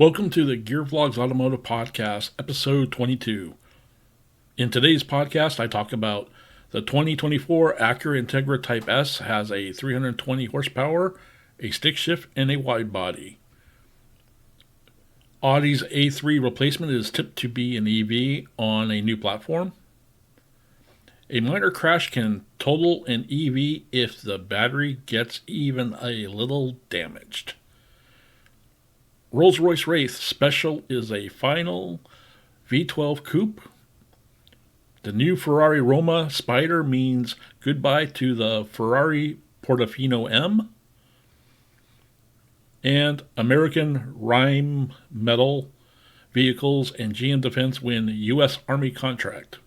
Welcome to the Vlogz Automotive Podcast, episode 22. In today's podcast, I talk about the 2024 Acura Integra Type S has a 320 horsepower, a stick shift, and a wide body. Audi's A3 replacement is tipped to be an EV on a new platform. A minor crash can total an EV if the battery gets even a little damaged. Rolls-Royce Wraith Special is a final V12 coupe. The new Ferrari Roma Spider means goodbye to the Ferrari Portofino M. And American Rheinmetall vehicles and GM Defense win U.S. Army contract.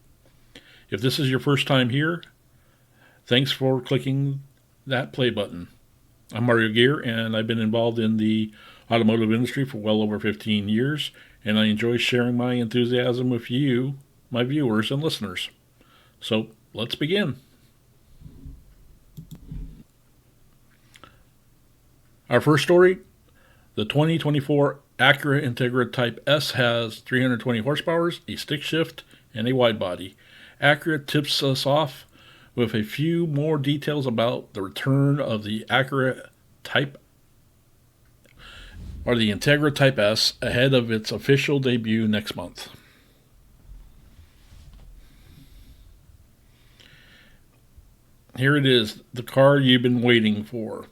If this is your first time here, thanks for clicking that play button. I'm Mario Gear, and I've been involved in the automotive industry for well over 15 years, and I enjoy sharing my enthusiasm with you, my viewers and listeners. So let's begin. Our first story, the 2024 Acura Integra Type S has 320 horsepower, a stick shift, and a wide body. Acura tips us off with a few more details about the return of the Acura Integra Type S ahead of its official debut next month. Here it is, the car you've been waiting for.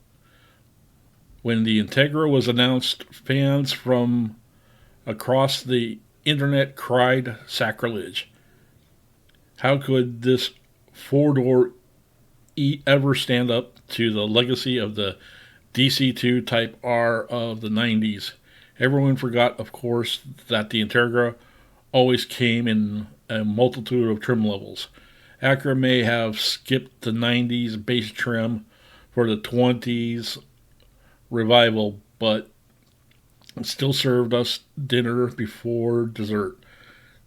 When the Integra was announced, fans from across the internet cried sacrilege. How could this four-door ever stand up to the legacy of the DC2 Type R of the 90s? Everyone forgot, of course, that the Integra always came in a multitude of trim levels. Acura may have skipped the 90s base trim for the 20s revival, but it still served us dinner before dessert.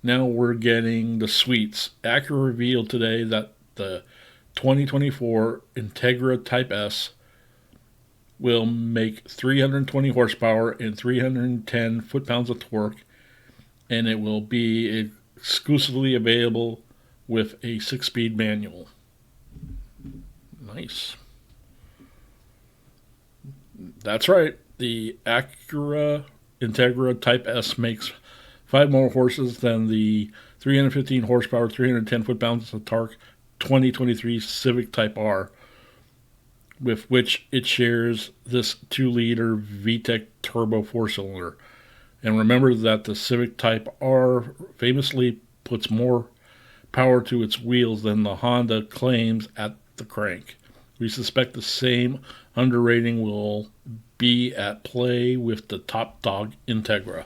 Now we're getting the sweets. Acura revealed today that the 2024 Integra Type S will make 320 horsepower and 310 foot-pounds of torque, and it will be exclusively available with a 6-speed manual. Nice. That's right. The Acura Integra Type S makes 5 more horses than the 315 horsepower, 310 foot-pounds of torque 2023 Civic Type R, with which it shares this 2-liter VTEC turbo 4-cylinder. And remember that the Civic Type R famously puts more power to its wheels than the Honda claims at the crank. We suspect the same underrating will be at play with the top dog Integra.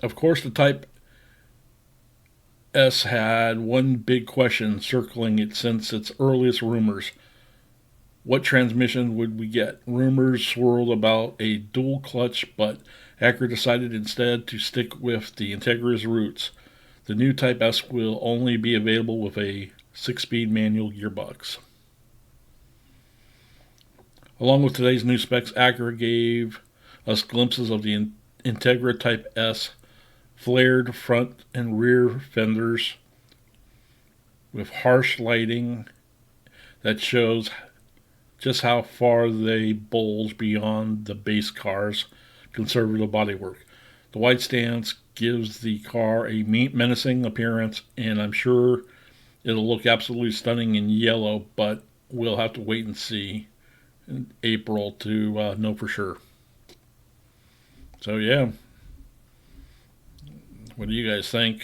Of course, the Type S had one big question circling it since its earliest rumors. What transmission would we get? Rumors swirled about a dual clutch, but Acura decided instead to stick with the Integra's roots. The new Type S will only be available with a 6-speed manual gearbox. Along with today's new specs, Acura gave us glimpses of the Integra Type S flared front and rear fenders with harsh lighting that shows just how far they bulge beyond the base car's conservative bodywork. The wide stance gives the car a menacing appearance, and I'm sure it'll look absolutely stunning in yellow, but we'll have to wait and see in April to know for sure. So yeah, what do you guys think?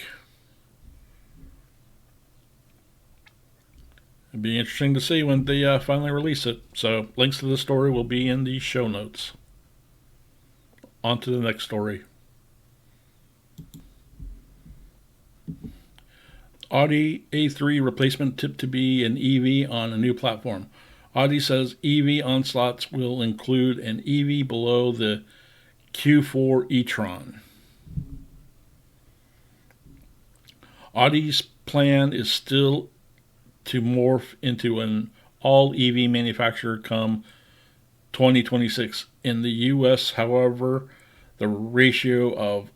It'd be interesting to see when they finally release it. So links to the story will be in the show notes. On to the next story. Audi A3 replacement tipped to be an EV on a new platform. Audi says EV onslaughts will include an EV below the Q4 e-tron. Audi's plan is still to morph into an all-EV manufacturer come 2026. In the US, however, the ratio of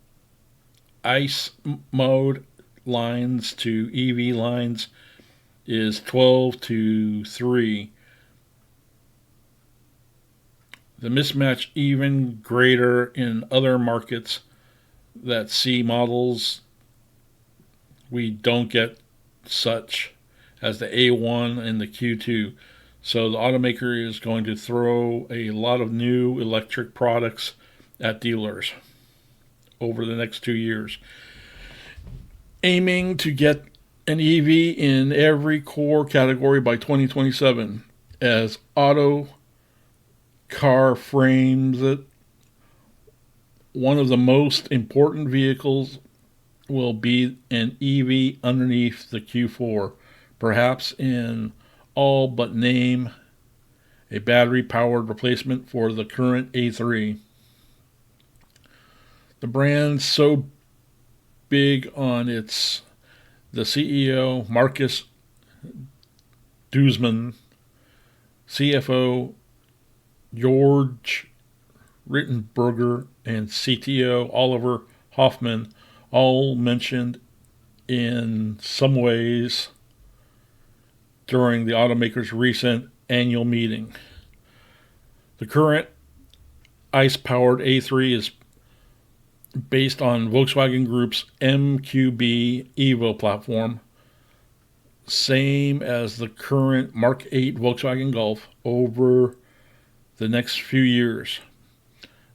ICE mode lines to EV lines is 12 to 3. The mismatch even greater in other markets that see models we don't get, such as the A1 and the Q2. So the automaker is going to throw a lot of new electric products at dealers over the next 2 years, aiming to get an EV in every core category by 2027. As Auto Car frames it, one of the most important vehicles will be an EV underneath the Q4, perhaps in all but name a battery-powered replacement for the current A3. The brand's so big on its the CEO, Marcus Duesman, CFO, George Rittenberger, and CTO, Oliver Hoffman, all mentioned in some ways during the automaker's recent annual meeting. The current ICE-powered A3 is based on Volkswagen Group's MQB Evo platform, same as the current Mark 8 Volkswagen Golf. Over the next few years,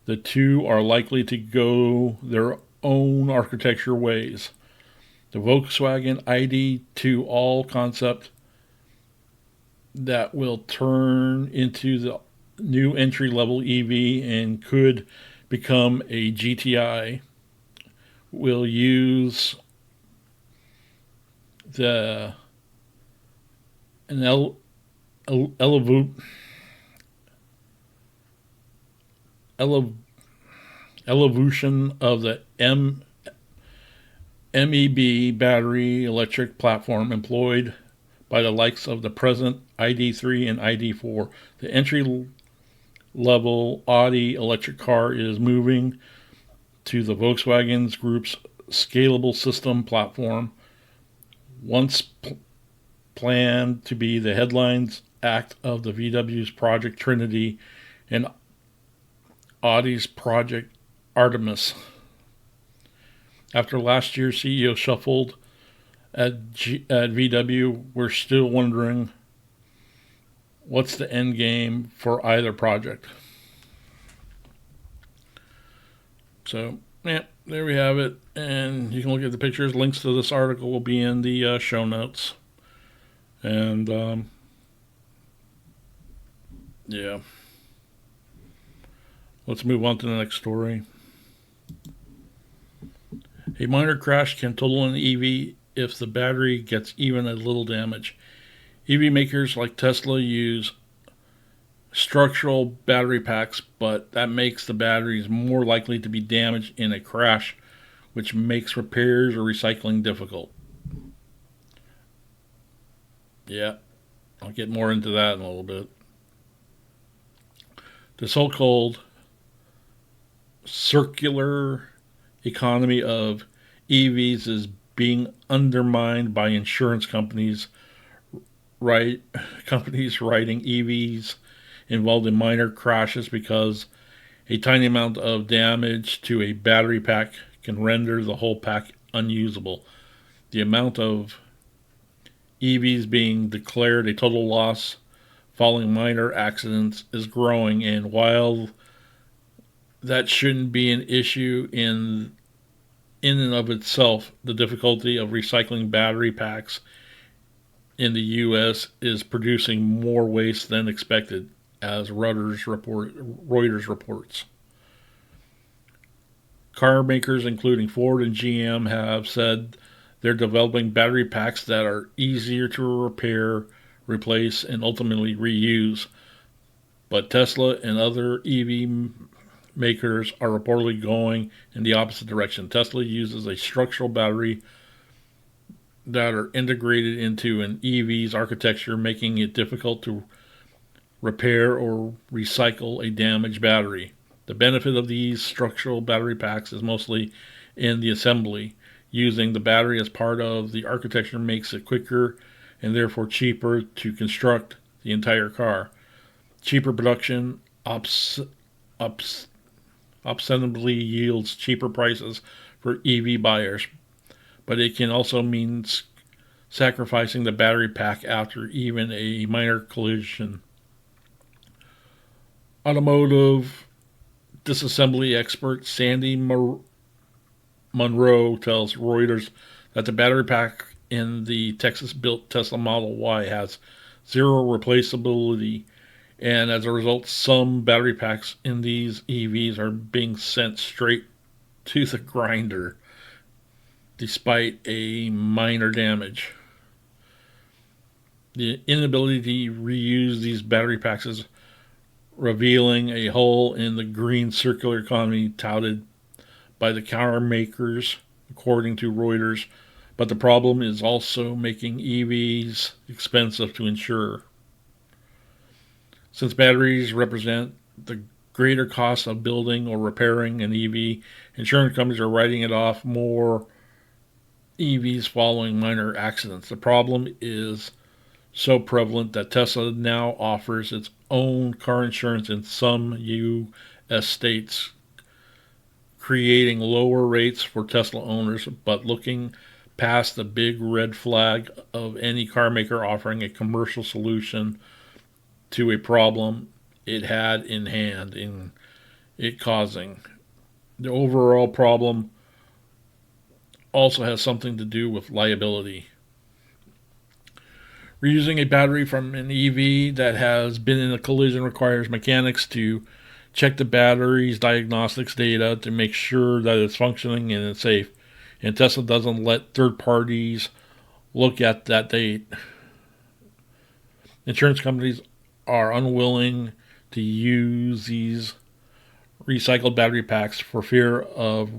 the two are likely to go their own architecture ways. The Volkswagen ID2 All concept that will turn into the new entry-level EV and could become a GTI will use the evolution of the MEB battery electric platform employed by the likes of the present ID3 and ID4. The entry-level Audi electric car is moving to the Volkswagen Group's scalable system platform, once planned to be the headlines act of the VW's Project Trinity and Audi's Project Artemis. After last year's CEO shuffled at VW, we're still wondering what's the end game for either project. So, yeah, there we have it. And you can look at the pictures. Links to this article will be in the show notes. And, yeah. Let's move on to the next story. A minor crash can total an EV if the battery gets even a little damage. EV makers like Tesla use structural battery packs, but that makes the batteries more likely to be damaged in a crash, which makes repairs or recycling difficult. Yeah, I'll get more into that in a little bit. The so-called circular economy of EVs is being undermined by insurance companies, companies writing EVs involved in minor crashes because a tiny amount of damage to a battery pack can render the whole pack unusable. The amount of EVs being declared a total loss following minor accidents is growing, and while that shouldn't be an issue in and of itself, the difficulty of recycling battery packs in the U.S. is producing more waste than expected, as Reuters reports. Car makers, including Ford and GM, have said they're developing battery packs that are easier to repair, replace, and ultimately reuse. But Tesla and other EV makers are reportedly going in the opposite direction. Tesla uses a structural battery that are integrated into an EV's architecture, making it difficult to repair or recycle a damaged battery. The benefit of these structural battery packs is mostly in the assembly. Using the battery as part of the architecture makes it quicker and therefore cheaper to construct the entire car. Cheaper production ostensibly yields cheaper prices for EV buyers, but it can also mean sacrificing the battery pack after even a minor collision. Automotive disassembly expert Sandy Monroe tells Reuters that the battery pack in the Texas-built Tesla Model Y has zero replaceability, and as a result, some battery packs in these EVs are being sent straight to the grinder despite a minor damage. The inability to reuse these battery packs is revealing a hole in the green circular economy touted by the car makers, according to Reuters, but the problem is also making EVs expensive to insure. Since batteries represent the greater cost of building or repairing an EV, insurance companies are writing it off more EVs following minor accidents. The problem is so prevalent that Tesla now offers its own car insurance in some U.S. states, creating lower rates for Tesla owners, but looking past the big red flag of any car maker offering a commercial solution to a problem it had in hand in it causing. The overall problem also has something to do with liability. Reusing a battery from an EV that has been in a collision requires mechanics to check the battery's diagnostics data to make sure that it's functioning and it's safe. And Tesla doesn't let third parties look at that date. Insurance companies are unwilling to use these recycled battery packs for fear of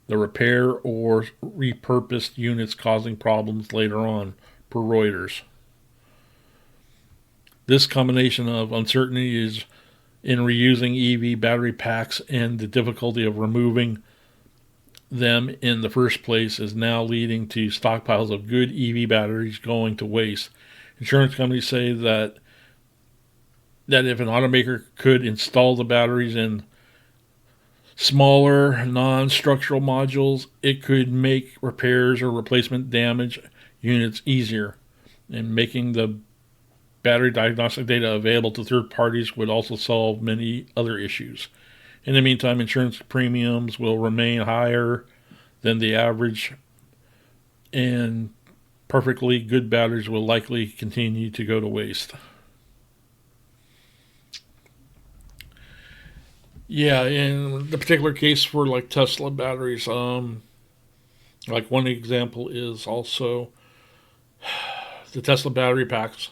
the repair or repurposed units causing problems later on, per Reuters. This combination of uncertainty is in reusing EV battery packs and the difficulty of removing them in the first place is now leading to stockpiles of good EV batteries going to waste. Insurance companies say that if an automaker could install the batteries in smaller, non-structural modules, it could make repairs or replacement damage units easier, and making the battery diagnostic data available to third parties would also solve many other issues. In the meantime, insurance premiums will remain higher than the average, and perfectly good batteries will likely continue to go to waste. Yeah, in the particular case for like Tesla batteries, like one example is also the Tesla battery packs.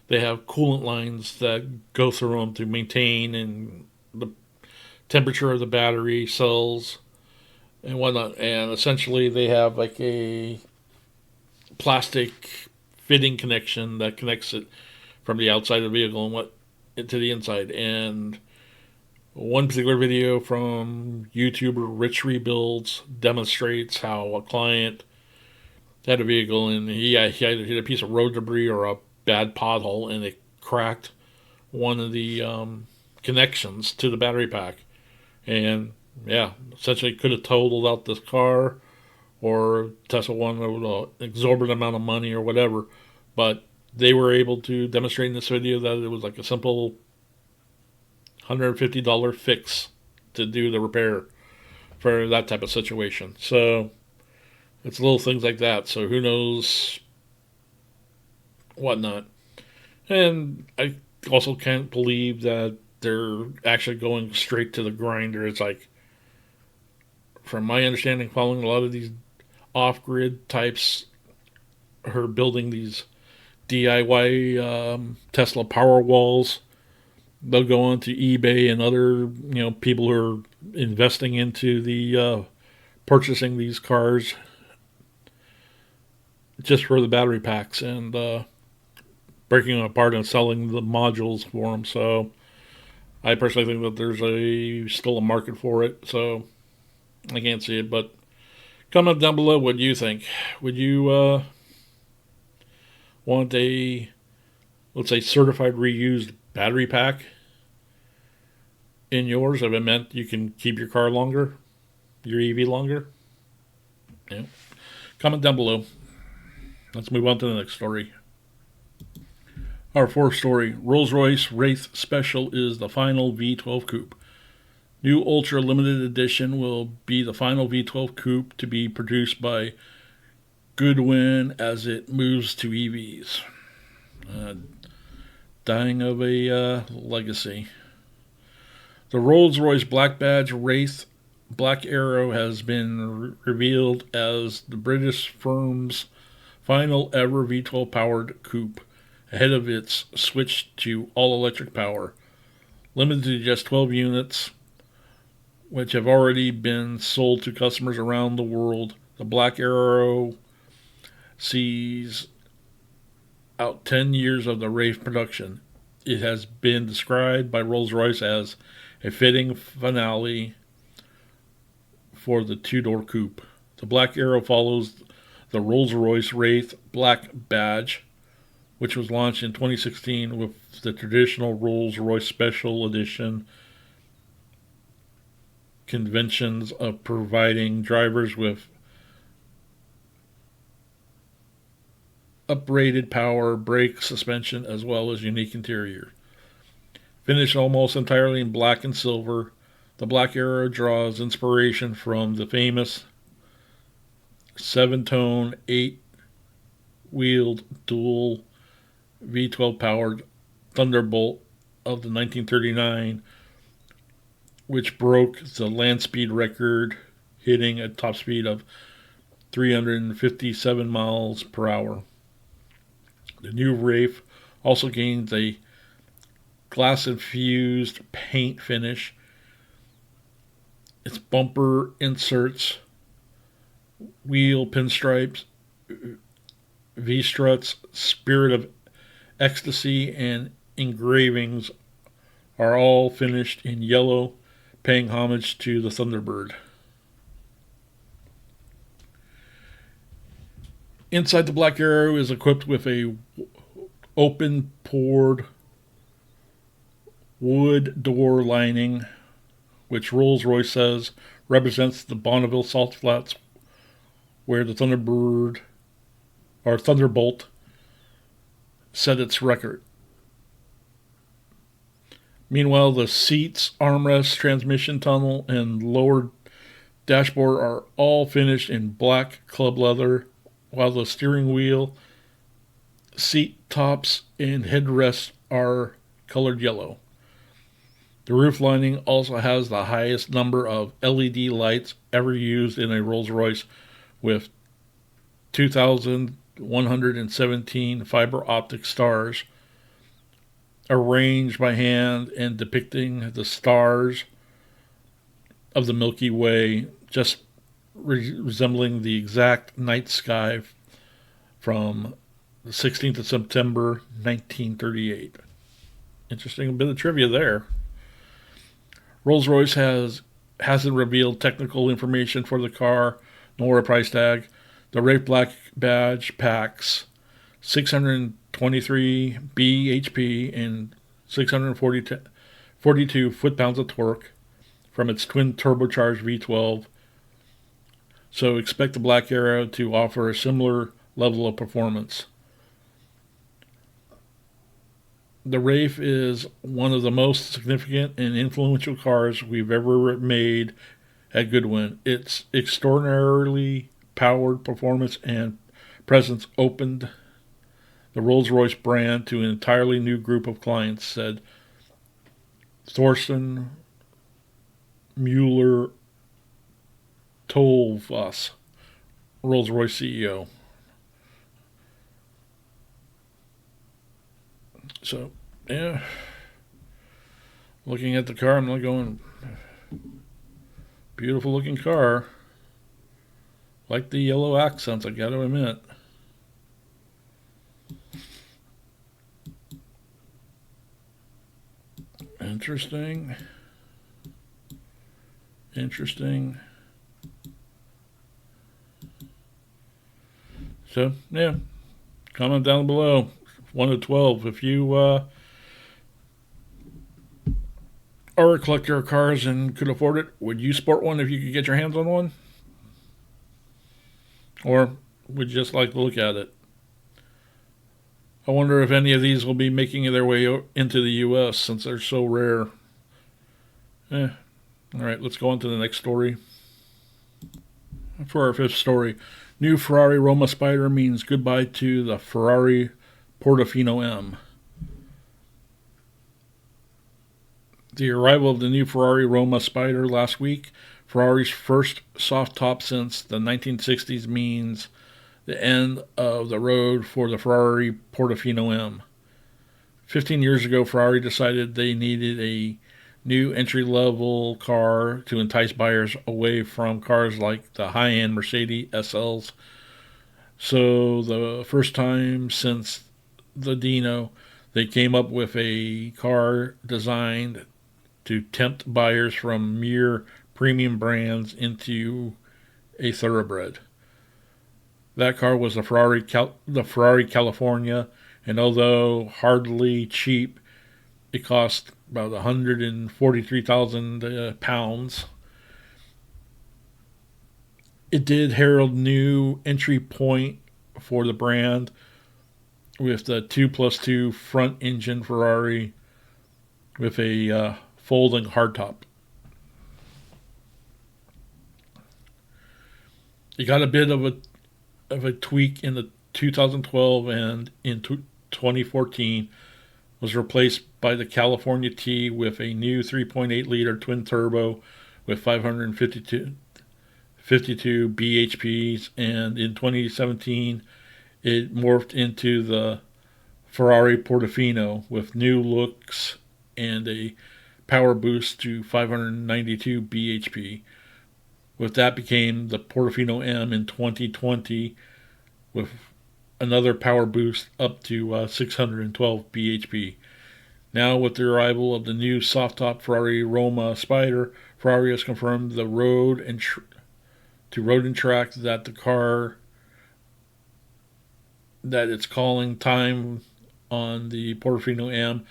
They have coolant lines that go through them to maintain and the temperature of the battery cells and whatnot. And essentially, they have like a plastic fitting connection that connects it from the outside of the vehicle and what into the inside. And one particular video from YouTuber Rich Rebuilds demonstrates how a client had a vehicle and he had hit a piece of road debris or a bad pothole and it cracked one of the connections to the battery pack. And yeah, essentially could have totaled out this car, or Tesla wanted an exorbitant amount of money or whatever. But they were able to demonstrate in this video that it was like a simple $150 fix to do the repair for that type of situation. So it's little things like that. So who knows whatnot. And I also can't believe that they're actually going straight to the grinder. It's like, from my understanding, following a lot of these off-grid types are building these DIY Tesla power walls. They'll go onto eBay and other people who are investing into the purchasing these cars just for the battery packs, and breaking them apart and selling the modules for them. So I personally think that there's still a market for it. So I can't see it, but comment down below what you think. Would you want a, let's say, certified reused battery pack in yours if it meant you can keep your car longer, your EV longer? Yeah. Comment down below. Let's move on to the next story. Our fourth story, Rolls-Royce Wraith Special is the final V12 coupe. New Ultra Limited Edition will be the final V12 coupe to be produced by Goodwin as it moves to EVs. Dying of a legacy. The Rolls-Royce Black Badge Wraith Black Arrow has been revealed as the British firm's final ever V12 powered coupe, ahead of its switch to all-electric power. Limited to just 12 units, which have already been sold to customers around the world. The Black Arrow sees out 10 years of the Wraith production. It has been described by Rolls-Royce as a fitting finale for the two-door coupe. The Black Arrow follows the Rolls-Royce Wraith Black Badge, which was launched in 2016 with the traditional Rolls-Royce Special Edition conventions of providing drivers with uprated power, brake, suspension, as well as unique interior. Finished almost entirely in black and silver, the Black Arrow draws inspiration from the famous 7-tone, 8-wheeled dual V12 powered Thunderbolt of the 1939, which broke the land speed record, hitting a top speed of 357 miles per hour. The new Wraith also gains a glass-infused paint finish. Its bumper inserts, wheel pinstripes, V-struts, Spirit of Ecstasy, and engravings are all finished in yellow, paying homage to the Thunderbird. Inside, the Black Arrow is equipped with a open-pored wood door lining, which Rolls-Royce says represents the Bonneville salt flats where the Thunderbolt set its record. Meanwhile, the seats, armrest, transmission tunnel, and lower dashboard are all finished in black club leather, while the steering wheel, seat tops, and headrests are colored yellow. The roof lining also has the highest number of LED lights ever used in a Rolls-Royce, with 2,117 fiber optic stars arranged by hand and depicting the stars of the Milky Way, just resembling the exact night sky from the 16th of September 1938. Interesting bit of trivia there. Rolls-Royce hasn't revealed technical information for the car, nor a price tag. The Wraith Black Badge packs 623 bhp and 642 foot-pounds of torque from its twin turbocharged V12. So expect the Black Arrow to offer a similar level of performance. The Wraith is one of the most significant and influential cars we've ever made at Goodwin. Its extraordinarily powered performance and presence opened the Rolls-Royce brand to an entirely new group of clients, said Thorsten Müller-Tolvas, Rolls-Royce CEO. So, yeah, looking at the car, I'm not going, beautiful looking car. Like the yellow accents, I gotta admit. Interesting. Interesting. So, yeah. Comment down below. 1 to 12. If you are a collector of cars and could afford it, would you sport one if you could get your hands on one? Or would you just like to look at it? I wonder if any of these will be making their way into the U.S. since they're so rare. Alright, let's go on to the next story. For our fifth story, new Ferrari Roma Spider means goodbye to the Ferrari Portofino M. The arrival of the new Ferrari Roma Spider last week, Ferrari's first soft top since the 1960s, means the end of the road for the Ferrari Portofino M. 15 years ago, Ferrari decided they needed a new entry-level car to entice buyers away from cars like the high-end Mercedes SLs. So the first time since the Dino, they came up with a car designed to tempt buyers from mere premium brands into a thoroughbred. That car was the Ferrari California, and although hardly cheap, it cost about 143,000 pounds. It did herald new entry point for the brand with the 2+2 front engine Ferrari with a folding hardtop. It got a bit of a tweak in the 2012, and in 2014 was replaced by the California T with a new 3.8-liter twin turbo with 552 bhps, and in 2017 it morphed into the Ferrari Portofino with new looks and a power boost to 592 bhp. With that became the Portofino M in 2020 with another power boost up to 612 bhp. Now, with the arrival of the new soft-top Ferrari Roma Spider, Ferrari has confirmed the road and track that the car that it's calling time on the Portofino M,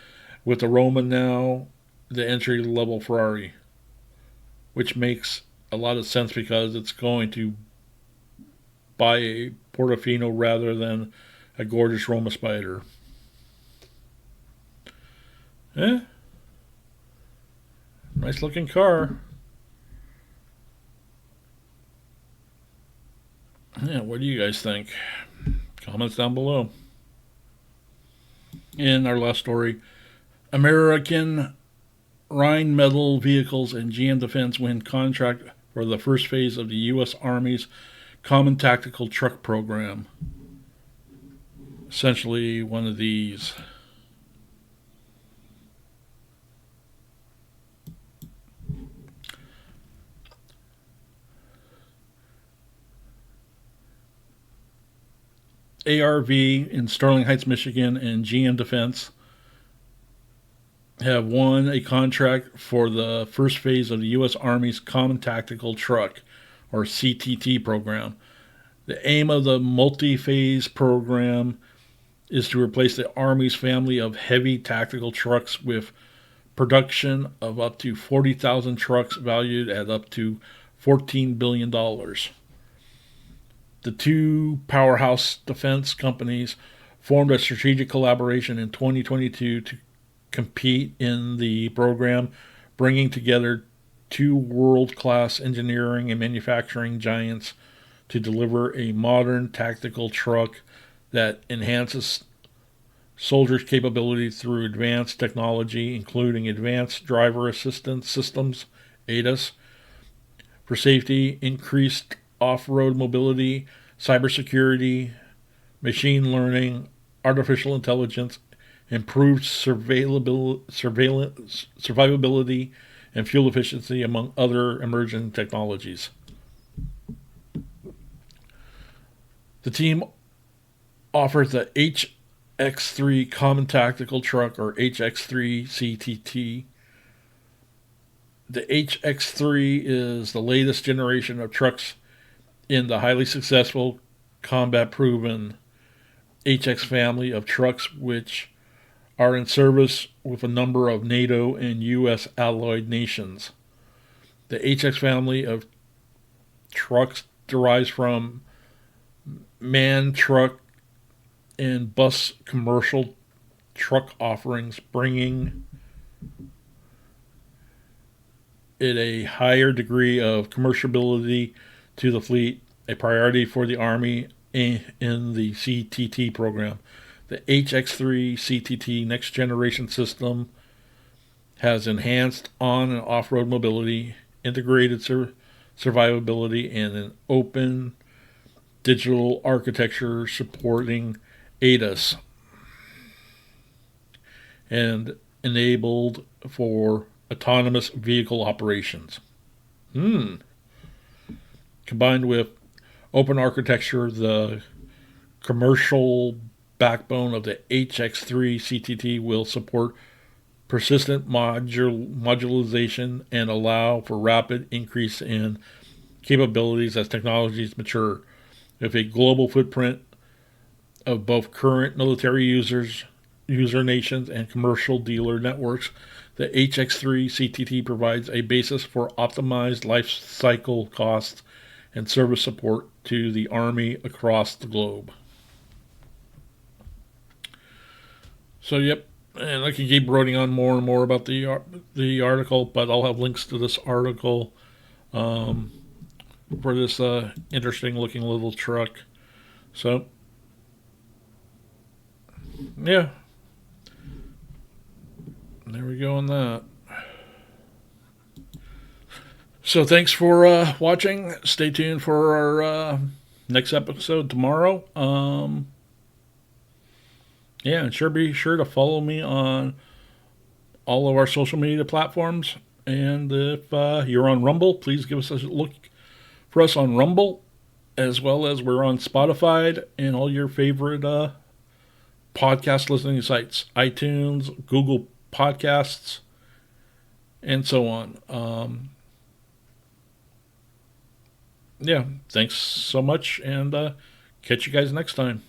with the Roma now the entry-level Ferrari, which makes a lot of sense because it's going to buy a Portofino rather than a gorgeous Roma Spider. Nice looking car. Yeah, what do you guys think? Comments down below. In our last story, American Rheinmetall Vehicles and GM Defense win contract for the first phase of the U.S. Army's Common Tactical Truck Program. Essentially one of these. ARV in Sterling Heights, Michigan, and GM Defense have won a contract for the first phase of the U.S. Army's Common Tactical Truck, or CTT, program. The aim of the multi-phase program is to replace the Army's family of heavy tactical trucks with production of up to 40,000 trucks valued at up to $14 billion. The two powerhouse defense companies formed a strategic collaboration in 2022 to compete in the program, bringing together two world-class engineering and manufacturing giants to deliver a modern tactical truck that enhances soldiers' capability through advanced technology, including advanced driver assistance systems, ADAS, for safety, increased off-road mobility, cybersecurity, machine learning, artificial intelligence, improved survivability, and fuel efficiency, among other emerging technologies. The team offers the HX3 Common Tactical Truck, or HX3 CTT, The HX3 is the latest generation of trucks in the highly successful, combat-proven HX family of trucks, which are in service with a number of NATO and U.S. allied nations. The HX family of trucks derives from MAN truck and bus commercial truck offerings, bringing it a higher degree of commerciality to the fleet, a priority for the Army in the CTT program. The HX3 CTT next generation system has enhanced on and off-road mobility, integrated survivability, and an open digital architecture supporting ADAS and enabled for autonomous vehicle operations. Combined with open architecture, the commercial backbone of the HX3 CTT will support persistent modularization and allow for rapid increase in capabilities as technologies mature. With a global footprint of both current military user nations and commercial dealer networks, the HX3 CTT provides a basis for optimized life cycle costs and service support to the Army across the globe. So, yep, and I can keep writing on more and more about the article, but I'll have links to this article for this interesting looking little truck. So, yeah, there we go on that. So thanks for watching. Stay tuned for our next episode tomorrow. Yeah, and be sure to follow me on all of our social media platforms. And if you're on Rumble, please give us a look for us on Rumble, as well as we're on Spotify and all your favorite podcast listening sites, iTunes, Google Podcasts, and so on. Yeah, thanks so much, and catch you guys next time.